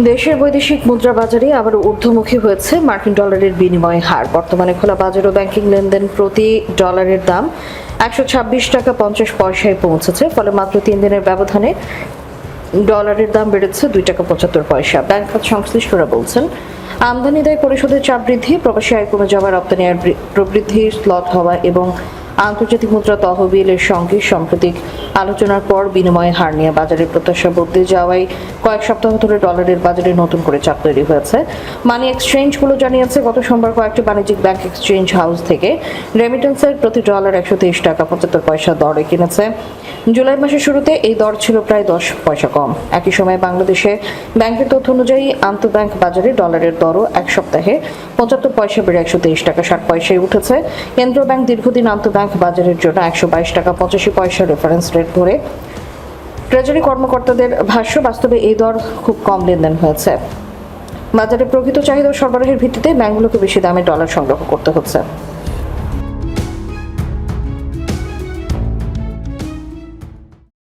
দেশের বৈদেশিক মুদ্রা বাজারে আবার ঊর্ধ্বমুখী হয়েছে মার্কিন ডলারের বিনিময় হার। বর্তমানে খোলা বাজার ও ব্যাংকিং লেনদেন প্রতি ডলারের দাম 126 টাকা 50 পয়সায় পৌঁছেছে। ফলে মাত্র 3 দিনের ব্যবধানে ডলারের দাম বেড়েছে 2 টাকা 75 পয়সা। ব্যাংক খাত সংশ্লিষ্টরা বলছেন, আমদানি দায় পরিশোধের চাপ বৃদ্ধি, প্রবাসী আয় কমে যাওয়া, রপ্তানি আয়ের প্রবৃদ্ধি স্লথ হওয়া এবং আন্তর্জাতিক মুদ্রা তহবিলের সঙ্গে সাম্প্রতিক আলোচনার পর বিনিময় হার নিয়ে বাজারের প্রত্যাশা বদলে যাওয়ায় কয়েক সপ্তাহ ধরে ডলারের বাজারে নতুন করে চাপ তৈরি হয়েছে। মানি এক্সচেঞ্জগুলো জানিয়েছে, গত সোমবার কয়েকটি বাণিজ্যিক ব্যাংক এক্সচেঞ্জ হাউস থেকে রেমিটেন্সের প্রতি ডলার 123 টাকা 75 পয়সা দরে কিনেছে। জুলাই মাসের শুরুতে এই দর ছিল প্রায় 10 পয়সা কম। একই সময়ে বাংলাদেশে ব্যাংকের তথ্য অনুযায়ী আন্তঃব্যাংক বাজারে ডলারের দরও এক সপ্তাহে 75 পয়সা বেড়ে 123 টাকা 60 পয়সায় উঠেছে। কেন্দ্রীয় ব্যাংক দীর্ঘদিন আন্তঃব্যাংক বাজারের জন্য 122 টাকা 85 পয়সা রেফারেন্স রেট ধরে। ট্রেজারি কর্মকর্তাদের ভাষ্য, বাস্তবে এই দর খুব কম লেনদেন হয়েছে। বাজারে প্রকৃত চাহিদা ও সরবরাহের ভিত্তিতে ব্যাংকগুলোকে বেশি দামে ডলার সংগ্রহ করতে হচ্ছে।